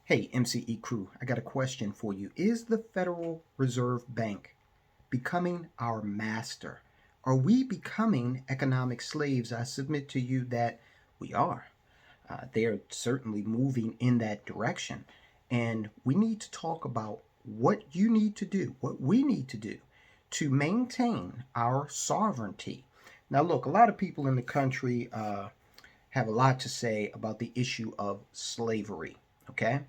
Hey, MCE crew, I got a question for you. Is the Federal Reserve Bank becoming our master? Are we becoming economic slaves? I submit to you that we are. They are certainly moving in that direction. And we need to talk about what you need to do, what we need to do to maintain our sovereignty. Now, look, a lot of people in the country have a lot to say about the issue of slavery, okay?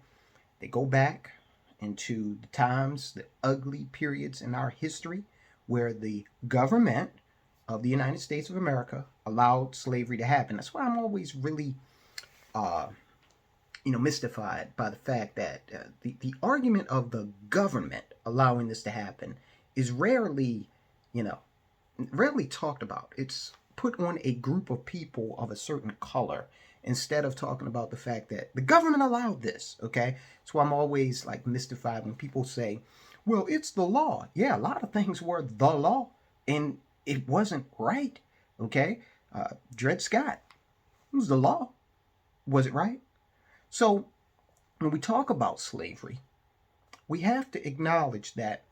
They go back into the times, the ugly periods in our history where the government of the United States of America allowed slavery to happen. That's why I'm always really, uh, mystified by the fact that the argument of the government allowing this to happen is you know, rarely talked about. It's put on a group of people of a certain color instead of talking about the fact that the government allowed this, okay? So I'm always like mystified when people say, well, it's the law. Yeah, a lot of things were the law and it wasn't right, okay? Dred Scott, it was the law. Was it right? So when we talk about slavery, we have to acknowledge that,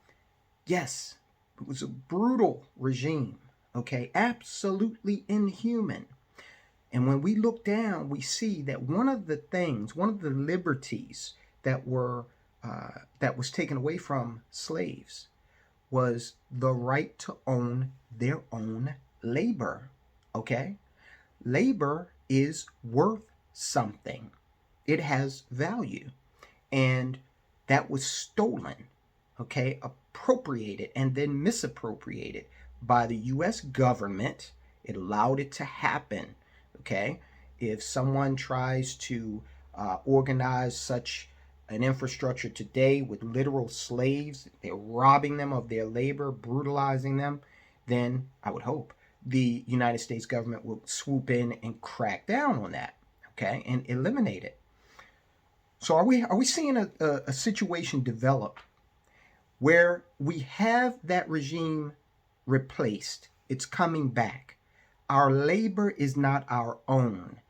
yes, it was a brutal regime, okay? Absolutely inhuman. And when we look down, we see that one of the liberties that was taken away from slaves was the right to own their own labor. Okay? Labor is worth something. It has value. And that was stolen, okay, appropriated and then misappropriated by the US government. It allowed it to happen, okay? If someone tries to organize such an infrastructure today with literal slaves, they're robbing them of their labor, brutalizing them, then I would hope the United States government will swoop in and crack down on that, okay, and eliminate it. So are we seeing a situation develop where we have that regime replaced? It's coming back. Our labor is not our own.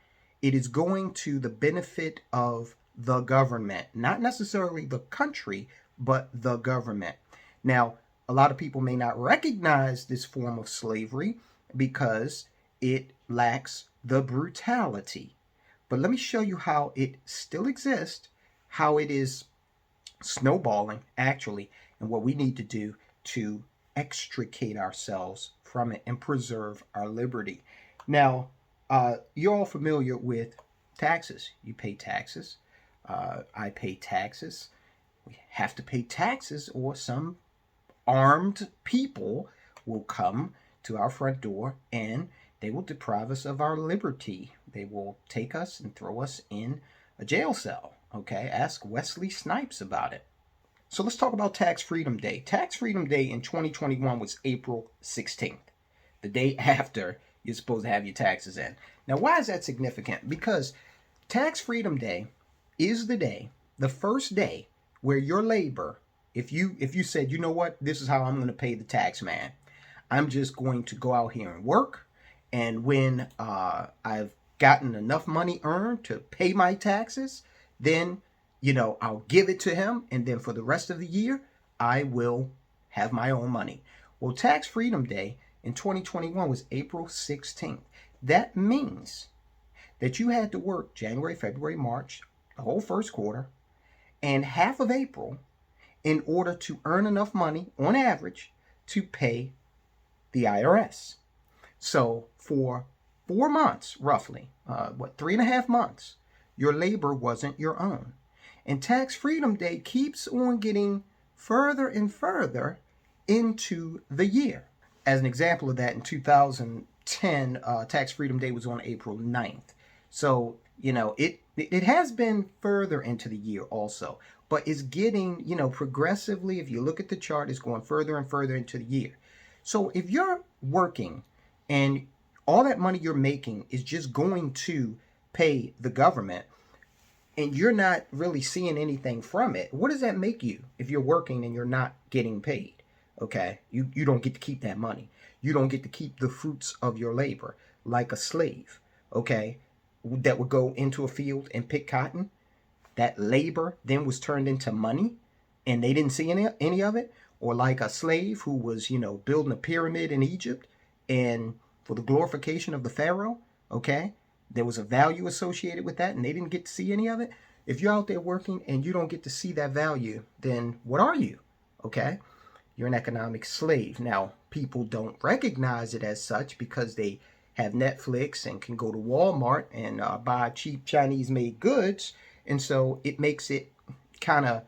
It is going to the benefit of the government, not necessarily the country, but the government. Now, a lot of people may not recognize this form of slavery because it lacks the brutality. But let me show you how it still exists, how it is snowballing, actually, and what we need to do to extricate ourselves from it and preserve our liberty. Now, you're all familiar with taxes. You pay taxes. I pay taxes. We have to pay taxes, or some armed people will come to our front door and they will deprive us of our liberty. They will take us and throw us in a jail cell. Okay, ask Wesley Snipes about it. So let's talk about Tax Freedom Day. Tax Freedom Day in 2021 was April 16th, the day after you're supposed to have your taxes in. Now, why is that significant? Because Tax Freedom Day is the day, the first day where your labor, if you said, you know what, this is how I'm going to pay the tax man. I'm just going to go out here and work, and when I've gotten enough money earned to pay my taxes, then I'll give it to him, and then for the rest of the year, I will have my own money. Well, Tax Freedom Day in 2021 was April 16th. That means that you had to work January, February, March, the whole first quarter, and half of April in order to earn enough money on average to pay the IRS. So for 4 months, roughly, 3.5 months, your labor wasn't your own. And Tax Freedom Day keeps on getting further and further into the year. As an example of that, in 2010, Tax Freedom Day was on April 9th. So, it has been further into the year also, but it's getting, progressively, if you look at the chart, it's going further and further into the year. So if you're working and all that money you're making is just going to pay the government, and you're not really seeing anything from it, what does that make you if you're working and you're not getting paid? Okay, you don't get to keep that money. You don't get to keep the fruits of your labor like a slave, okay, that would go into a field and pick cotton. that labor then was turned into money and they didn't see any of it, or like a slave who was, building a pyramid in Egypt and for the glorification of the pharaoh, okay? There was a value associated with that and they didn't get to see any of it. If you're out there working and you don't get to see that value, then what are you? Okay? You're an economic slave. Now, people don't recognize it as such because they have Netflix and can go to Walmart and buy cheap Chinese made goods. And so it makes it kind of,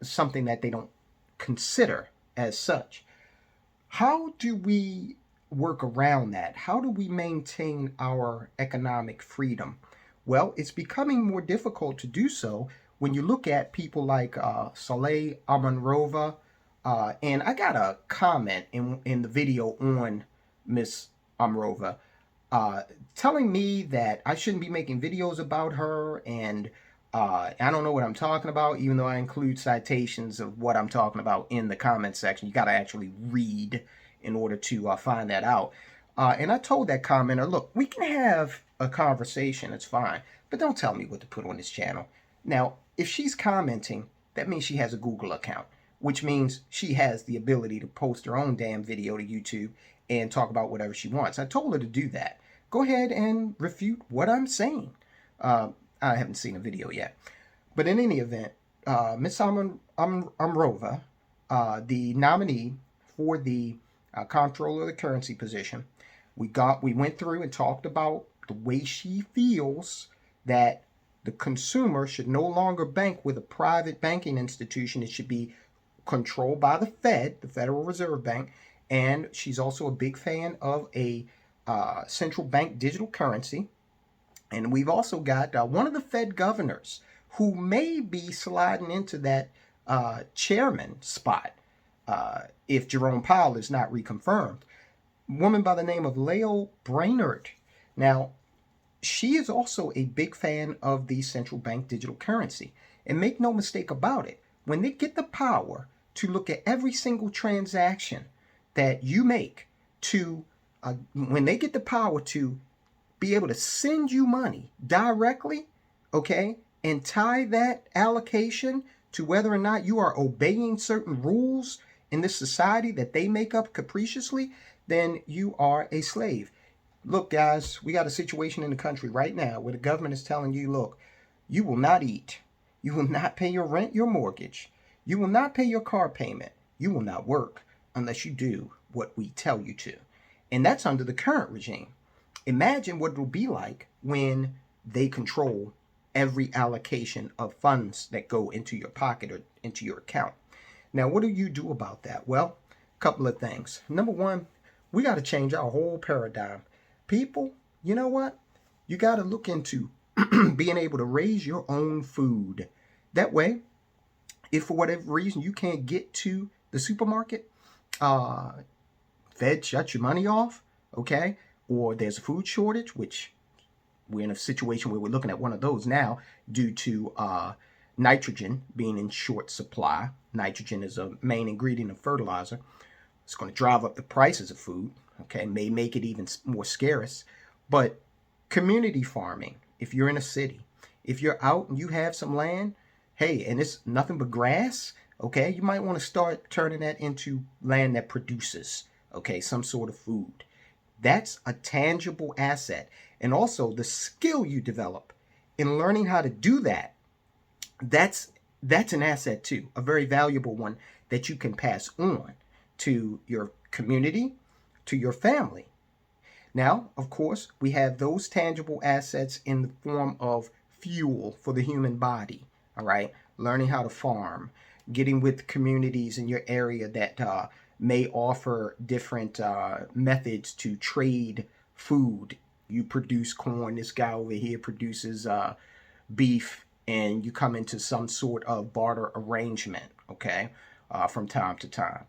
something that they don't consider as such. How do we work around that? How do we maintain our economic freedom? Well, it's becoming more difficult to do so when you look at people like Saleh Amanrova. And I got a comment in the video on Miss Amrova telling me that I shouldn't be making videos about her, and I don't know what I'm talking about, even though I include citations of what I'm talking about in the comment section. You got to actually read in order to find that out. And I told that commenter, look, we can have a conversation, it's fine, but don't tell me what to put on this channel. Now, if she's commenting, that means she has a Google account, which means she has the ability to post her own damn video to YouTube and talk about whatever she wants. I told her to do that. Go ahead and refute what I'm saying. I haven't seen a video yet. But in any event, Ms. Amrova, the nominee for the comptroller of the currency position, we went through and talked about the way she feels that the consumer should no longer bank with a private banking institution. It should be controlled by the Fed, the Federal Reserve Bank, and she's also a big fan of a central bank digital currency. And we've also got one of the Fed governors who may be sliding into that chairman spot if Jerome Powell is not reconfirmed. A woman by the name of Lael Brainerd. Now, she is also a big fan of the central bank digital currency. And make no mistake about it, when they get the power to look at every single transaction that you make, when they get the power to be able to send you money directly, okay, and tie that allocation to whether or not you are obeying certain rules in this society that they make up capriciously, then you are a slave. Look, guys, we got a situation in the country right now where the government is telling you, look, you will not eat. You will not pay your rent, your mortgage. You will not pay your car payment. You will not work unless you do what we tell you to. And that's under the current regime. Imagine what it will be like when they control every allocation of funds that go into your pocket or into your account. Now, what do you do about that? Well, a couple of things. Number one, we got to change our whole paradigm. People, you know what? You got to look into being able to raise your own food. That way, if for whatever reason you can't get to the supermarket, Fed shut your money off, okay? Or there's a food shortage, which we're in a situation where we're looking at one of those now due to nitrogen being in short supply. Nitrogen is a main ingredient of fertilizer. It's going to drive up the prices of food, okay? May make it even more scarce. But community farming, if you're in a city, if you're out and you have some land, hey, and it's nothing but grass, okay, you might want to start turning that into land that produces, okay, some sort of food. That's a tangible asset. And also the skill you develop in learning how to do that, that's an asset too, a very valuable one that you can pass on to your community, to your family. Now, of course, we have those tangible assets in the form of fuel for the human body, all right? Learning how to farm, getting with communities in your area that may offer different methods to trade food. You produce corn, this guy over here produces beef, and you come into some sort of barter arrangement, okay, from time to time.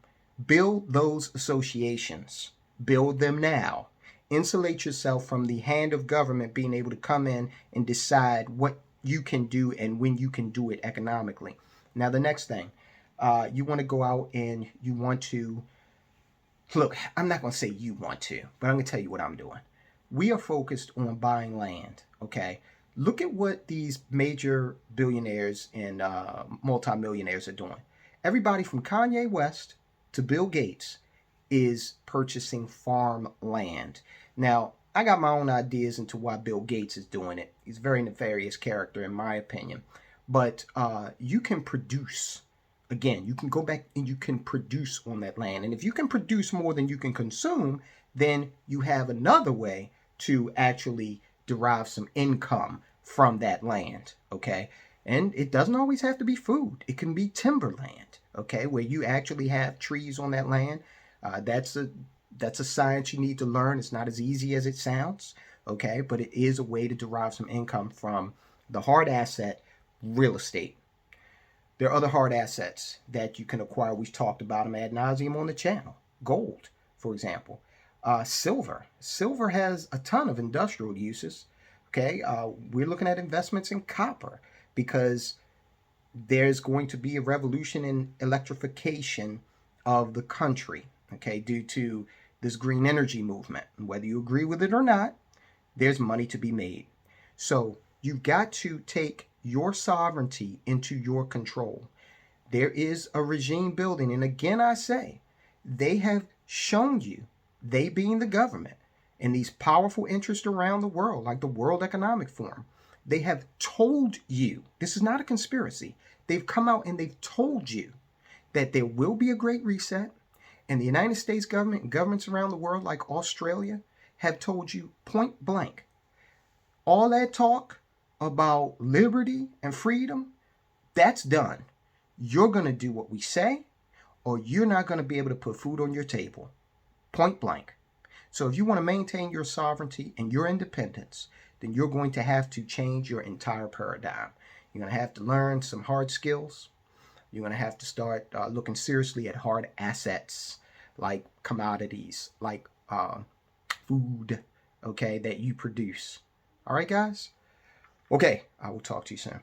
Build those associations. Build them now. Insulate yourself from the hand of government being able to come in and decide what you can do and when you can do it economically. Now, the next thing, you want to go out and you want to, look, I'm not going to say you want to, but I'm going to tell you what I'm doing. We are focused on buying land, okay? Look at what these major billionaires and multimillionaires are doing. Everybody from Kanye West to Bill Gates is purchasing farmland. Now, I got my own ideas into why Bill Gates is doing it. He's a very nefarious character, in my opinion. But you can produce. Again, you can go back and you can produce on that land. And if you can produce more than you can consume, then you have another way to actually derive some income from that land. Okay. And it doesn't always have to be food, it can be timberland. Okay. Where you actually have trees on that land. That's a science you need to learn. It's not as easy as it sounds. Okay. But it is a way to derive some income from the hard asset, real estate. There are other hard assets that you can acquire. We've talked about them ad nauseum on the channel. Gold, for example. Silver. Silver has a ton of industrial uses. Okay, we're looking at investments in copper because there's going to be a revolution in electrification of the country. Okay, due to this green energy movement. And whether you agree with it or not, there's money to be made. So you've got to take your sovereignty into your control. There is a regime building. And again, I say, they have shown you, they being the government and these powerful interests around the world, like the World Economic Forum, they have told you, this is not a conspiracy. They've come out and they've told you that there will be a great reset. And the United States government and governments around the world, like Australia, have told you point blank, all that talk about liberty and freedom, that's done. You're going to do what we say, or you're not going to be able to put food on your table. Point blank. So if you want to maintain your sovereignty and your independence, then you're going to have to change your entire paradigm. You're going to have to learn some hard skills. You're going to have to start looking seriously at hard assets like commodities, like food, okay, that you produce. All right, guys? Okay, I will talk to you soon.